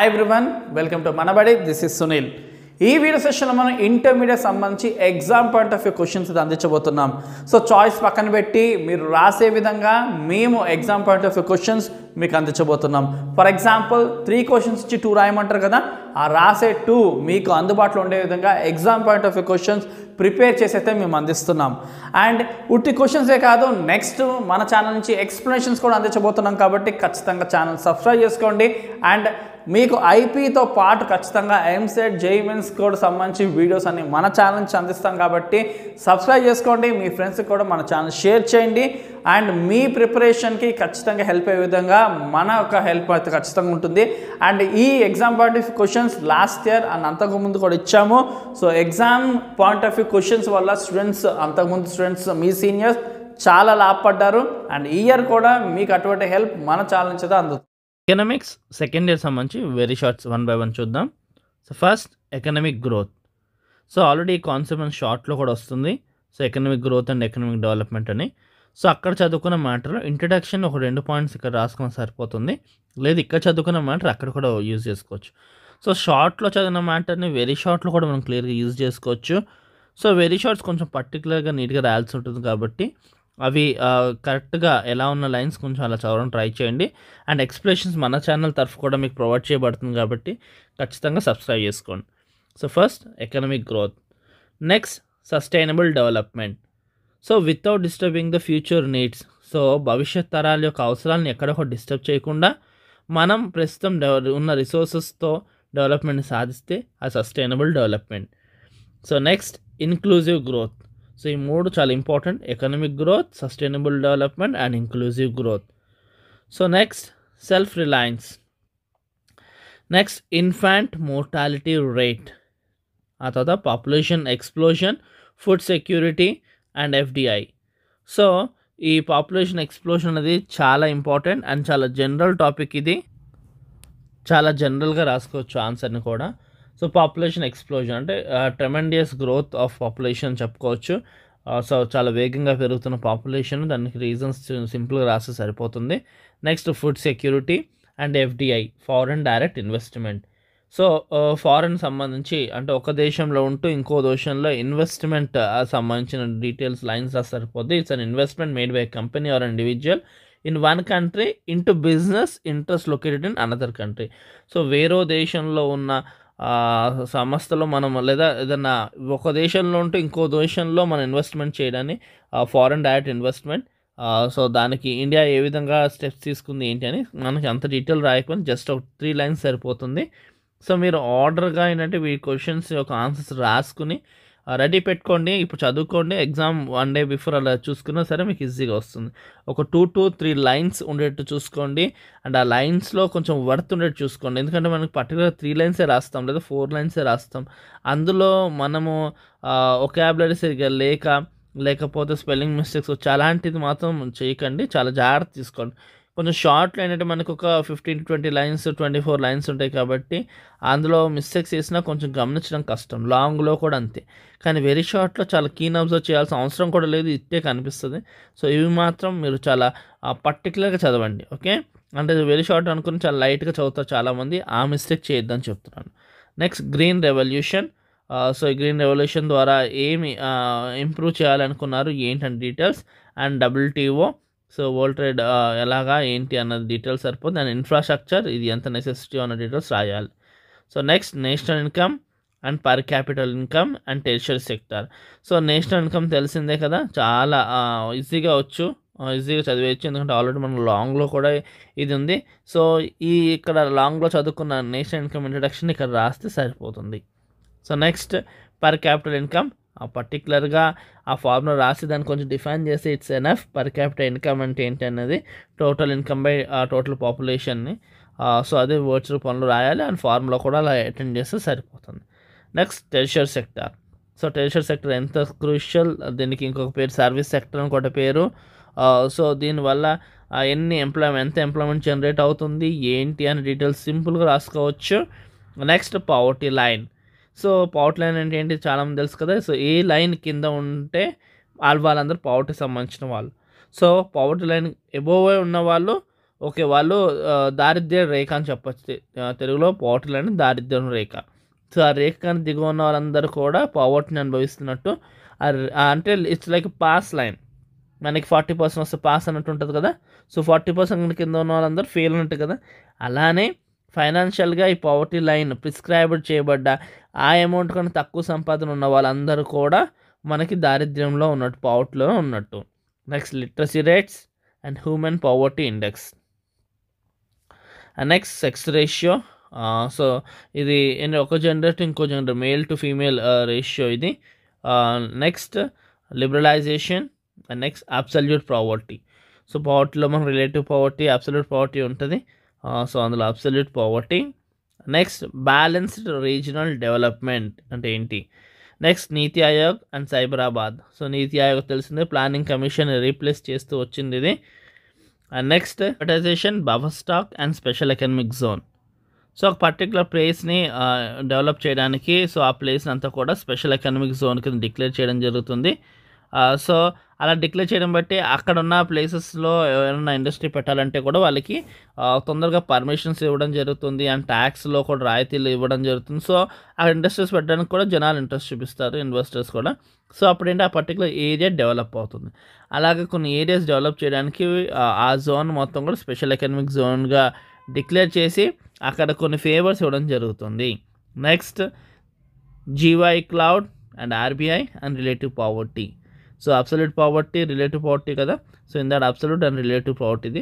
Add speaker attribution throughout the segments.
Speaker 1: Hi everyone, welcome to Manabadi. This is Sunil. ఈ video సెషన్లో మనం ఇంటర్మీడియట్ సంబంధించి exam point of view questions అందించబోతున్నాం. సో చాయిస్ పక్కన పెట్టి మీరు రాసే విధంగా మేము exam point of view questions మీకు అందించబోతున్నాం. ఫర్ ఎగ్జాంపుల్ 3 క్వశ్చన్స్ ఇచ్చి 2 రాయమంటారు కదా, ఆ రాసే 2 మీకు అందుబాటులో ఉండే విధంగా exam point of view questions prepare చేసి అయితే మేము అందిస్తున్నాం. అండ్ ఉట్టి క్వశ్చన్సే కాదు, నెక్స్ట్ మన ఛానల్ నుంచి ఎక్స్ప్లెనేషన్స్ కూడా అందించబోతున్నాం. కాబట్టి ఖచ్చితంగా ఛానల్ సబ్స్క్రైబ్ చేసుకోండి. అండ్ మీకు ఐపీతో పాటు ఖచ్చితంగా ఎంసెట్ జేఈఈ మెయిన్స్ కూడా సంబంధించి వీడియోస్ అన్ని మన ఛానల్ నుంచి అందిస్తాం. కాబట్టి సబ్స్క్రైబ్ చేసుకోండి, మీ ఫ్రెండ్స్కి కూడా మన ఛానల్ షేర్ చేయండి. అండ్ మీ ప్రిపరేషన్కి ఖచ్చితంగా హెల్ప్ అయ్యే విధంగా మన యొక్క హెల్ప్ అయితే ఖచ్చితంగా ఉంటుంది. అండ్ ఈ exam point of view questions last year and అంతకుముందు కూడా ఇచ్చాము. So exam point of view questions వల్ల స్టూడెంట్స్, అంతకుముందు స్టూడెంట్స్, మీ సీనియర్స్ చాలా లాభపడ్డారు. అండ్ ఈ ఇయర్ కూడా మీకు అటువంటి హెల్ప్ మన ఛానల్ నుంచి అయితే అందుతుంది.
Speaker 2: ఎకనామిక్స్ సెకండ్ ఇయర్ సంబంధించి వెరీ షార్ట్స్ 1 by 1 చూద్దాం. So first economic growth. So already ఈ కాన్సెప్ట్ మన షార్ట్లో కూడా వస్తుంది. So economic growth and economic development అని. సో అక్కడ చదువుకున్న మ్యాటర్ ఇంట్రడక్షన్ ఒక 2 పాయింట్స్ ఇక్కడ రాసుకున్న సరిపోతుంది. లేదు ఇక్కడ చదువుకున్న మ్యాటర్ అక్కడ కూడా యూజ్ చేసుకోవచ్చు. సో షార్ట్లో చదివిన మ్యాటర్ని వెరీ షార్ట్లో కూడా మనం క్లియర్గా యూజ్ చేసుకోవచ్చు. సో వెరీ షార్ట్స్ కొంచెం పర్టికులర్గా నీట్గా రాయాల్సి ఉంటుంది కాబట్టి అవి కరెక్ట్గా ఎలా ఉన్న లైన్స్ కొంచెం అలా చదవడం ట్రై చేయండి. అండ్ ఎక్స్ప్లెనేషన్స్ మన ఛానల్ తరఫు కూడా మీకు ప్రొవైడ్ చేయబడుతుంది కాబట్టి ఖచ్చితంగా సబ్స్క్రైబ్ చేసుకోండి. So first economic growth, next sustainable development. So without disturbing the future needs. So భవిష్యత్ తరాల యొక్క అవసరాలను ఎక్కడొక డిస్టర్బ్ చేయకుండా మనం ప్రస్తుతం ఉన్న రిసోర్సెస్తో డెవలప్మెంట్ సాధిస్తే ఆ sustainable development. So next inclusive growth. So ఈ 3 చాలా important: economic growth, sustainable development and inclusive growth. So next self Reliance, next infant mortality rate, ఆ తర్వాత population explosion, food security and FDI. So ఈ population explosion అనేది చాలా important and చాలా general topic. ఇది చాలా జనరల్గా రాసుకోవచ్చు ఆన్సర్ని కూడా. సో పాపులేషన్ ఎక్స్ప్లోజన్ అంటే ట్రెమెండియస్ గ్రోత్ ఆఫ్ పాపులేషన్ చెప్పుకోవచ్చు. సో చాలా వేగంగా పెరుగుతున్న పాపులేషన్, దానికి రీజన్స్ సింపుల్గా రాస్తే సరిపోతుంది. Next food security and FDI, foreign direct investment. So foreign సంబంధించి అంటే ఒక దేశంలో ఉంటూ ఇంకో దేశంలో ఇన్వెస్ట్మెంట్ సంబంధించిన డీటెయిల్స్ లైన్స్ రాస్తే సరిపోద్ది. It's an investment made by company or individual in one country into business interest located in another country. So వేరే దేశంలో ఉన్న సంస్థలో మనం లేదా ఏదన్నా ఒక దేశంలో ఉంటే ఇంకో దేశంలో మనం ఇన్వెస్ట్మెంట్ చేయడాన్ని ఫారెన్ డైరెక్ట్ ఇన్వెస్ట్మెంట్. సో దానికి ఇండియా ఏ విధంగా స్టెప్స్ తీసుకుంది ఏంటి అని మనకి అంత డీటెయిల్ రాయకపోతే జస్ట్ ఒక 3 lines సరిపోతుంది. సో మీరు ఆర్డర్గా ఏంటంటే ఈ క్వశ్చన్స్ యొక్క ఆన్సర్స్ రాసుకుని రెడీ పెట్టుకోండి. ఇప్పుడు చదువుకోండి, ఎగ్జామ్ 1 day బిఫోర్ అలా చూసుకున్నా సరే మీకు ఈజీగా వస్తుంది. ఒక 2 to 3 lines ఉండేట్టు చూసుకోండి. అండ్ ఆ లైన్స్లో కొంచెం వర్త్ ఉండేట్టు చూసుకోండి. ఎందుకంటే మనకి పర్టికులర్ 3 lines రాస్తాం లేదా 4 lines రాస్తాం. అందులో మనము వొకాబులరీ సరిగ్గా లేకపోతే స్పెల్లింగ్ మిస్టేక్స్ వచ్చి అలాంటిది మాత్రం చేయకండి. చాలా జాగ్రత్త తీసుకోండి. కొంచెం షార్ట్లో ఏంటంటే మనకు ఒక 15 to 20 lines 24 lines ఉంటాయి కాబట్టి అందులో మిస్టేక్స్ చేసినా కొంచెం గమనించడం కష్టం. లాంగ్లో కూడా అంతే. కానీ వెరీ షార్ట్లో చాలా కీన్ అబ్జర్వ్ చేయాల్సిన అవసరం కూడా లేదు, ఇట్టే కనిపిస్తుంది. సో ఇవి మాత్రం మీరు చాలా పర్టికులర్గా చదవండి. ఓకే, అంటే వెరీ షార్ట్ అనుకుని చాలా లైట్గా చదువుతారు చాలామంది. ఆ మిస్టేక్ చేయొద్దని చెప్తున్నాను. Next green revolution. సో ఈ గ్రీన్ రెవల్యూషన్ ద్వారా ఏమి ఇంప్రూవ్ చేయాలనుకున్నారు ఏంటంటే details. And WTO, so world trade ఎలాగా ఏంటి అన్నది డీటెయిల్స్ సరిపోతుంది. అండ్ ఇన్ఫ్రాస్ట్రక్చర్, ఇది ఎంత నెసెసిటీ అన్న డీటెయిల్స్ రాయాలి. So next national income and per capital income and tertiary sector. So national income తెలిసిందే కదా, చాలా ఈజీగా చదివేయచ్చు. ఎందుకంటే ఆల్రెడీ మనం లాంగ్లో కూడా ఇది ఉంది. సో ఇక్కడ లాంగ్లో చదువుకున్న నేషనల్ ఇన్కమ్ ఇంట్రడక్షన్ ఇక్కడ రాస్తే సరిపోతుంది. So next per capital income, పర్టికులర్గా ఆ ఫార్ములా రాసి దాన్ని కొంచెం డిఫైన్ చేసి it's enough. Per capital income అంటే ఏంటి అన్నది టోటల్ ఇన్కమ్ బై టోటల్ పాపులేషన్ని. సో అదే వర్డ్స్ రూపంలో రాయాలి అండ్ ఫార్ములా కూడా అలా అటెండ్ చేస్తే సరిపోతుంది. Next tertiary sector. So tertiary sector ఎంత క్రూషియల్, దీనికి ఇంకొక పేరు సర్వీస్ సెక్టర్ అని కూడా పేరు. సో దీనివల్ల ఎంత ఎంప్లాయ్మెంట్ జనరేట్ అవుతుంది ఏంటి అని డీటెయిల్స్ సింపుల్గా రాసుకోవచ్చు. Next poverty line. So poverty line అంటే ఏంటి చాలామంది తెలుసు కదా. సో ఏ లైన్ కింద ఉంటే వాళ్ళందరూ పవర్టీకి సంబంధించిన వాళ్ళు. సో పవర్టీ లైన్ ఎబోవ్ ఉన్న వాళ్ళు ఓకే వాళ్ళు దారిద్ర్య రేఖ అని చెప్పచ్చు, తెలుగులో పావర్టీ లైన్ దారిద్ర్యం రేఖ. సో ఆ రేఖ కానీ దిగువ ఉన్న వాళ్ళందరూ కూడా పావర్టీని అనుభవిస్తున్నట్టు. అంటే ఇట్స్ లైక్ పాస్ లైన్, మనకి 40% వస్తే పాస్ అన్నట్టు ఉంటుంది కదా. సో 40% కింద ఉన్న వాళ్ళందరూ ఫెయిల్ ఉన్నట్టు కదా. అలానే ఫైనాన్షియల్గా ఈ పావర్టీ లైన్ ప్రిస్క్రైబ్డ్ చేయబడ్డ ఆ అమౌంట్ కన్నా తక్కువ సంపాదన ఉన్న వాళ్ళందరూ కూడా మనకి దారిద్ర్యంలో ఉన్నట్టు, పావర్టీలో ఉన్నట్టు. Next literacy rates and human poverty index. Next sex ratio. So ఇది ఒక జెండర్ టు ఇంకో gender, male to female ratio ఇది. Next liberalisation and next absolute poverty. So పావర్టీలో మనం రిలేటివ్ పావర్టీ, అబ్సల్యూట్ పావర్టీ ఉంటుంది. సో అందులో absolute poverty. Next balanced regional development అంటే ఏంటి. Next NITI Aayog and Cyberabad. So నీతి ఆయోగ్ తెలిసిందే, ప్లానింగ్ కమిషన్ రీప్లేస్ చేస్తూ వచ్చింది ఇది. And next privatization, buffer stock and special economic zone. So ఒక పర్టికులర్ ప్లేస్ని డెవలప్ చేయడానికి సో ఆ ప్లేస్ని అంతా కూడా స్పెషల్ ఎకనామిక్ జోన్ కింద డిక్లేర్ చేయడం జరుగుతుంది. సో అలా డిక్లేర్ చేయడం బట్టి అక్కడ ఉన్న ప్లేసెస్లో ఎవరైనా ఇండస్ట్రీ పెట్టాలంటే కూడా వాళ్ళకి తొందరగా పర్మిషన్స్ ఇవ్వడం జరుగుతుంది, అండ్ ట్యాక్స్లో కూడా రాయితీలు ఇవ్వడం జరుగుతుంది. సో ఆ ఇండస్ట్రీస్ పెట్టడానికి కూడా జనాలు ఇంట్రెస్ట్ చూపిస్తారు, ఇన్వెస్టర్స్ కూడా. సో అప్పుడేంటి ఆ పర్టికులర్ ఏరియా డెవలప్ అవుతుంది. అలాగే కొన్ని ఏరియాస్ డెవలప్ చేయడానికి ఆ జోన్ మొత్తం కూడా స్పెషల్ ఎకనామిక్ జోన్గా డిక్లేర్ చేసి అక్కడ కొన్ని ఫేవర్స్ ఇవ్వడం జరుగుతుంది. Next GY cloud and RBI and relative poverty. So absolute poverty, relative poverty కదా. So in that absolute and relative పావర్టీది.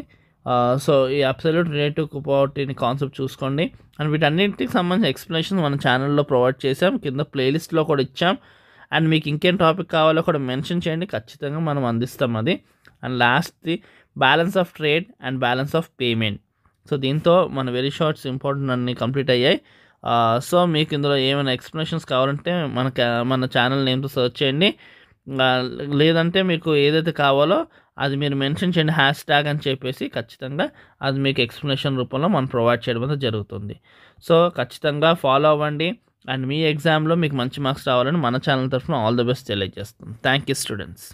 Speaker 2: సో ఈ అబ్సల్యూట్ రిలేటివ్ పావర్టీని కాన్సెప్ట్ చూసుకోండి. అండ్ వీటన్నింటికి సంబంధించిన ఎక్స్ప్లెనేషన్ మన ఛానల్లో ప్రొవైడ్ చేసాం, కింద ప్లేలిస్ట్లో కూడా ఇచ్చాం. అండ్ మీకు ఇంకేం టాపిక్ కావాలో కూడా మెన్షన్ చేయండి, ఖచ్చితంగా మనం అందిస్తాం అది. అండ్ లాస్ట్ది balance of trade and balance of payment. So దీంతో మన వెరీ షార్ట్స్ ఇంపార్టెంట్ అన్ని కంప్లీట్ అయ్యాయి. సో మీకు ఇందులో ఏమైనా ఎక్స్ప్లెనేషన్స్ కావాలంటే మన ఛానల్ నేమ్తో సెర్చ్ చేయండి. లేదంటే మీకు ఏదైతే కావాలో అది మీరు మెన్షన్ చేయండి, హ్యాష్ ట్యాగ్ అని చెప్పేసి, ఖచ్చితంగా అది మీకు ఎక్స్ప్లెనేషన్ రూపంలో మనం ప్రొవైడ్ చేయడం అనేది జరుగుతుంది. సో ఖచ్చితంగా ఫాలో అవ్వండి. అండ్ మీ ఎగ్జామ్లో మీకు మంచి మార్క్స్ రావాలని మన ఛానల్ తరఫున ఆల్ ది బెస్ట్ తెలియజేస్తాం. Thank you students.